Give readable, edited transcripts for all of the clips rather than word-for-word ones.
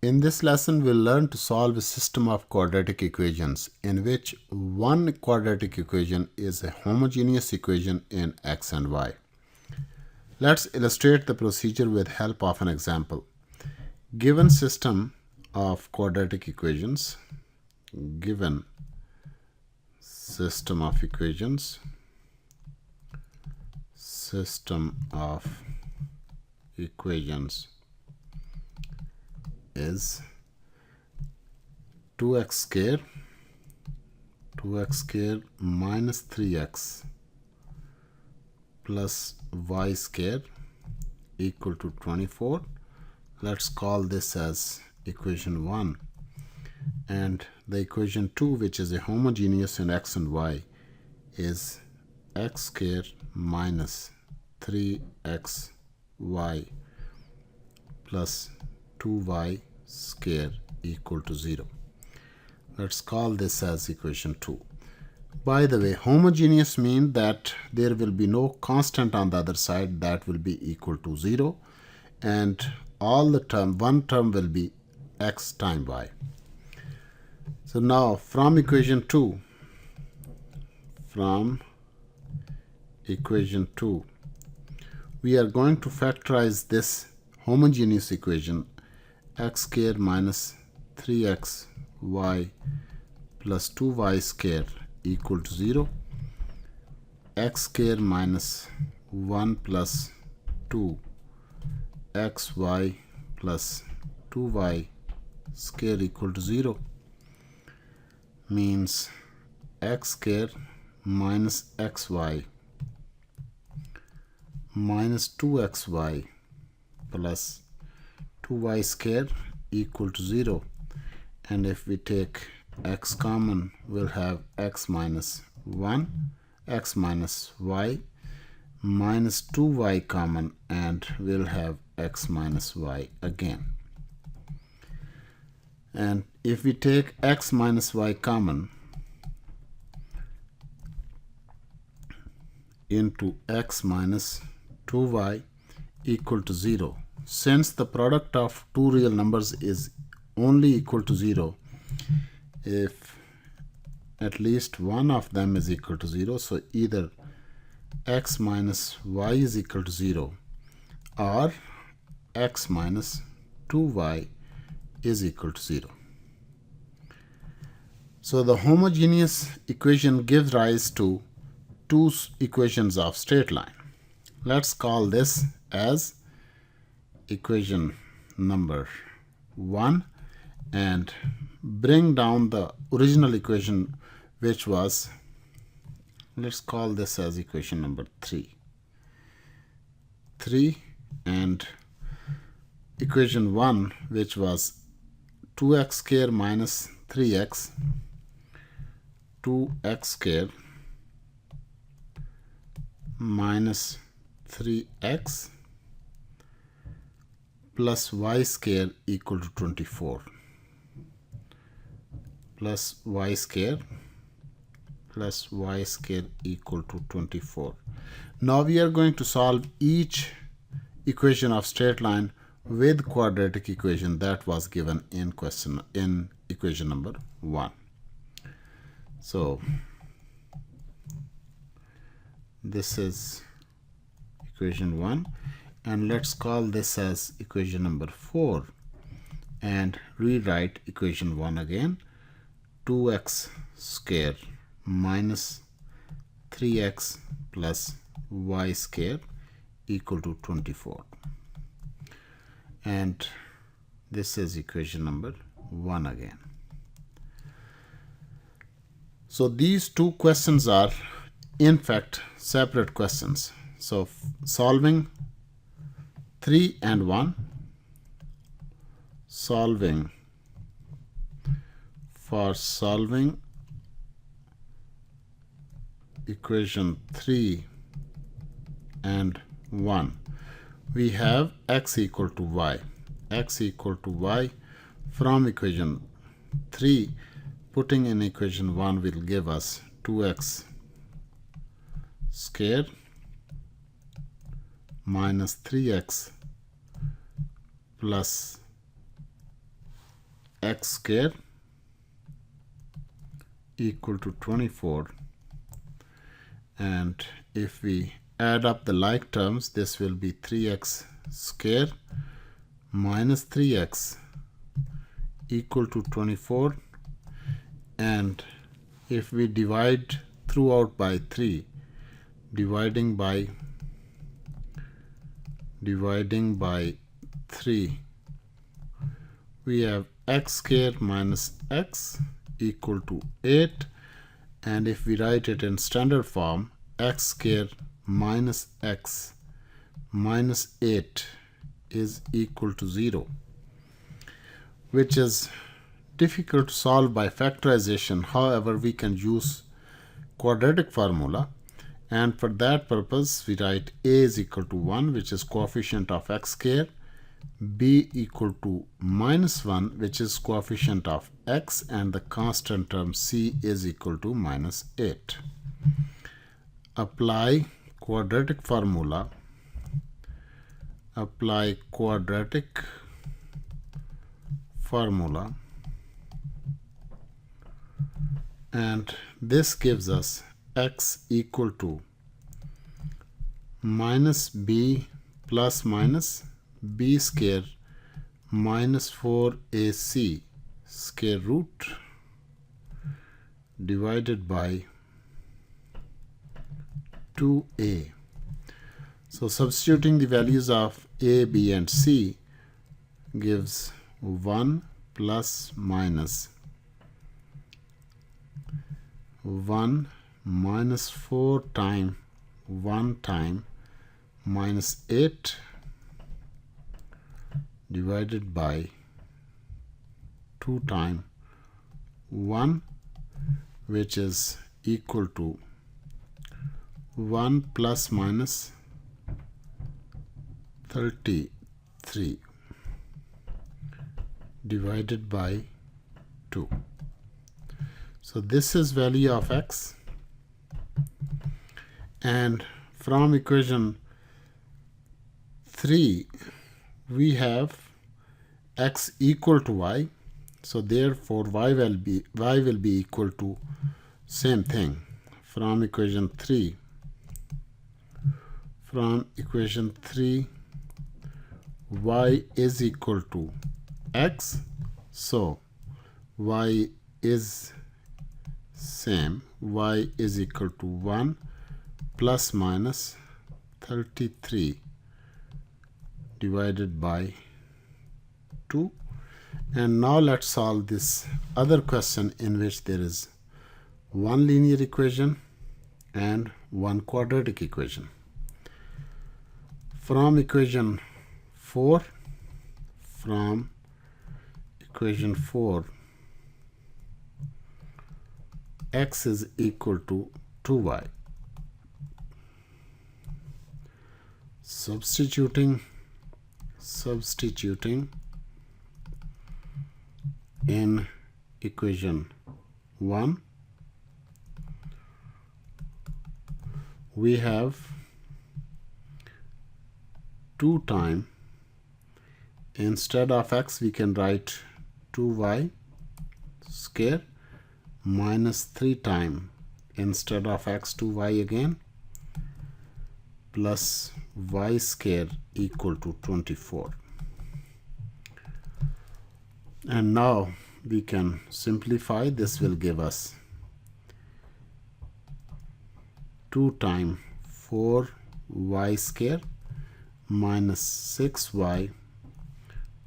In this lesson, we'll learn to solve a system of quadratic equations in which one quadratic equation is a homogeneous equation in x and y. Let's illustrate the procedure with help of an example. Given system of quadratic equations, given system of equations, is 2x squared minus 3x plus y squared equal to 24. Let's call this as equation 1. And the equation 2, which is a homogeneous in x and y, is x squared minus 3xy plus 2y squared equal to 0. Let's call this as equation 2. By the way, homogeneous means that there will be no constant on the other side that will be equal to 0, and one term will be x times y. So now from equation 2, we are going to factorize this homogeneous equation x squared minus 3xy plus 2y squared equal to 0, x squared minus 1 plus 2 xy plus 2y squared equal to 0 means x squared minus xy minus 2xy plus 2y squared equal to 0, and if we take x common, we'll have x minus 1, x minus y minus 2y common, and we'll have x minus y again. And if we take x minus y common into x minus 2y equal to 0, since the product of two real numbers is only equal to 0 if at least one of them is equal to 0, so either x minus y is equal to 0 or x minus 2y is equal to 0. So the homogeneous equation gives rise to two equations of straight line. Let's call this as equation number 1 and bring down the original equation, which was, let's call this as equation number 3, and equation 1, which was 2x squared minus 3x, 2x squared minus 3x plus y squared equal to 24, plus y squared equal to 24. Now we are going to solve each equation of straight line with quadratic equation that was given in equation number 1. So this is equation 1, and let's call this as equation number 4 and rewrite equation 1 again. 2x squared minus 3x plus y squared equal to 24, and this is equation number 1 again. So these two questions are in fact separate questions. So solving 3 and 1, solving equation 3 and 1, we have x equal to y. From equation 3, putting in equation 1 will give us 2x squared minus 3x plus x square equal to 24, and if we add up the like terms, this will be 3x square minus 3x equal to 24, and if we divide throughout by 3, dividing by 3, we have x square minus x equal to 8, and if we write it in standard form, x square minus x minus 8 is equal to 0, which is difficult to solve by factorization. However, we can use quadratic formula, and for that purpose we write a is equal to 1, which is coefficient of x square, b equal to minus 1, which is coefficient of x, and the constant term c is equal to minus 8. Apply quadratic formula. And this gives us x equal to minus b plus minus b square minus 4ac square root divided by 2a. So substituting the values of a, b, and c gives 1 plus minus 1 minus 4 times 1 time minus 8 divided by 2 times 1, which is equal to 1 plus minus 33 divided by 2. So this is value of x, and from equation 3 we have x equal to y, so therefore y will be equal to same thing. From equation 3 y is equal to x, so y is same, y is equal to 1 plus minus 33 divided by 2. And now let's solve this other question in which there is one linear equation and one quadratic equation. From equation 4, x is equal to 2y. Substituting in equation 1, we have 2 times, instead of x we can write 2y square minus 3 times, instead of x 2y again, plus y square equal to 24. And now we can simplify. This will give us 2 times 4y square minus 6y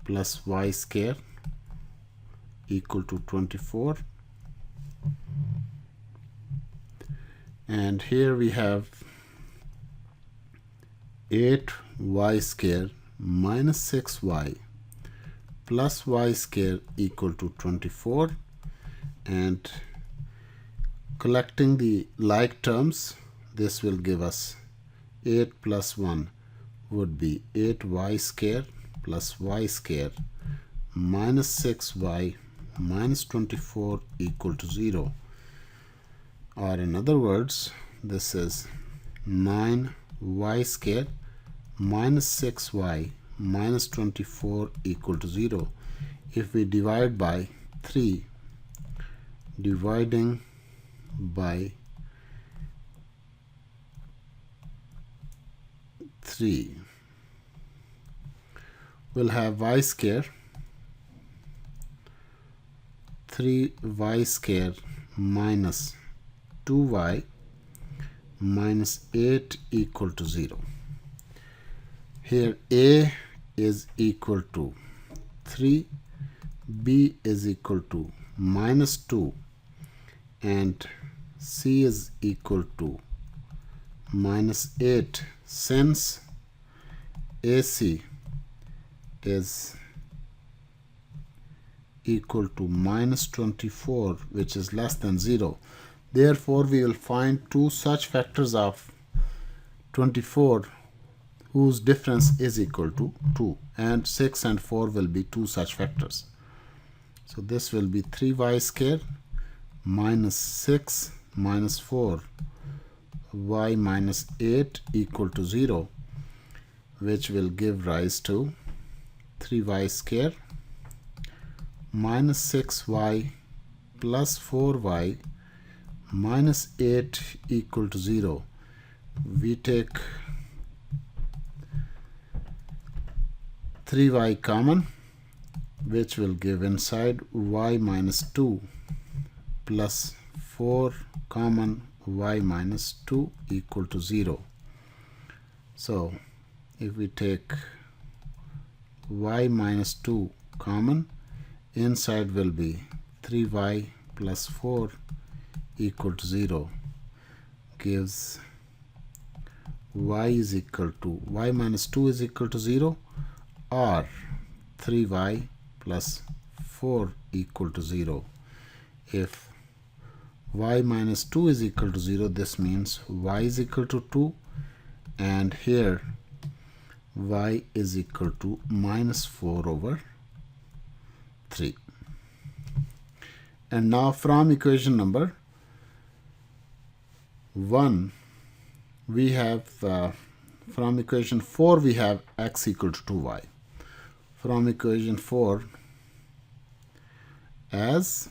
plus y square equal to 24. And here we have 8y square minus 6y plus y square equal to 24, and collecting the like terms, this will give us 8 plus 1 would be 8y square plus y square minus 6y minus 24 equal to 0, or in other words, this is 9y square minus 6y minus 24 equal to 0. if we divide by 3, dividing by 3, we'll have y square 3y square minus 2y minus 8 equal to 0. Here a is equal to 3, b is equal to minus 2, and c is equal to minus 8. Since AC is equal to minus 24, which is less than 0, therefore we will find two such factors of 24 whose difference is equal to 2, and 6 and 4 will be two such factors. So this will be 3y square minus 6 minus 4 y minus 8 equal to 0, which will give rise to 3y square minus 6y plus 4y minus 8 equal to 0. We take 3y common, which will give inside y minus 2 plus 4 common y minus 2 equal to 0. So if we take y minus 2 common, inside will be 3y plus 4 equal to 0, gives y is equal to y minus 2 is equal to 0, or 3y plus 4 equal to 0. If y minus 2 is equal to 0, this means y is equal to 2, and here y is equal to minus 4 over 3. And now from equation number 1, we have from equation 4 we have x equal to 2y. From equation 4, as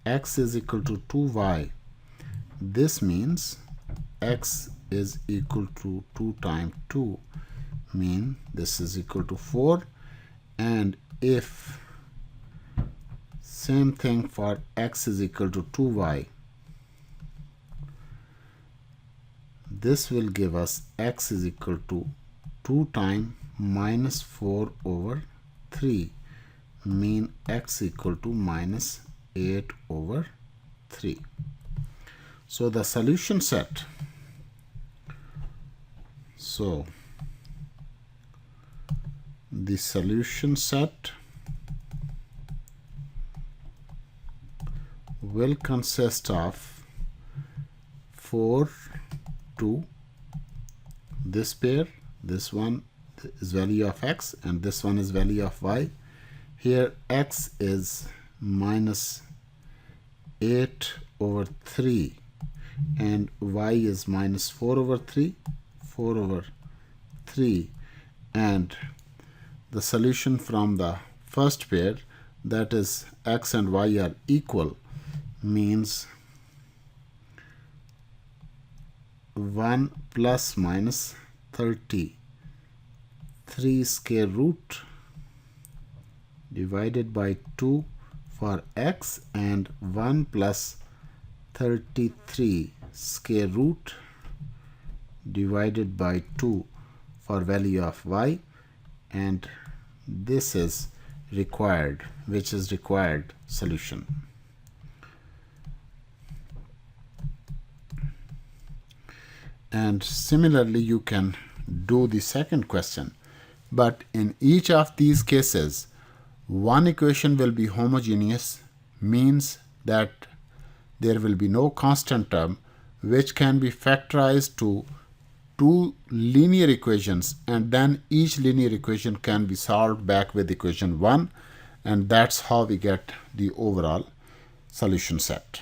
x is equal to 2y, this means x is equal to 2 times 2, mean this is equal to 4. And if same thing for x is equal to 2y, this will give us x is equal to 2 times minus 4 over 3, mean x equal to minus 8 over 3. So the solution set, the solution set will consist of 4 to this pair, this one is value of x and this one is value of y. Here x is minus 8 over 3 and y is minus 4 over 3, 4 over 3, and the solution from the first pair, that is x and y are equal, means 1 plus minus 30, 3 square root divided by 2 for x, and 1 plus 33 square root divided by 2 for value of y, and this is required, which is required solution. And similarly you can do the second question, but in each of these cases one equation will be homogeneous, means that there will be no constant term, which can be factorized to two linear equations, and then each linear equation can be solved back with equation 1, and that's how we get the overall solution set.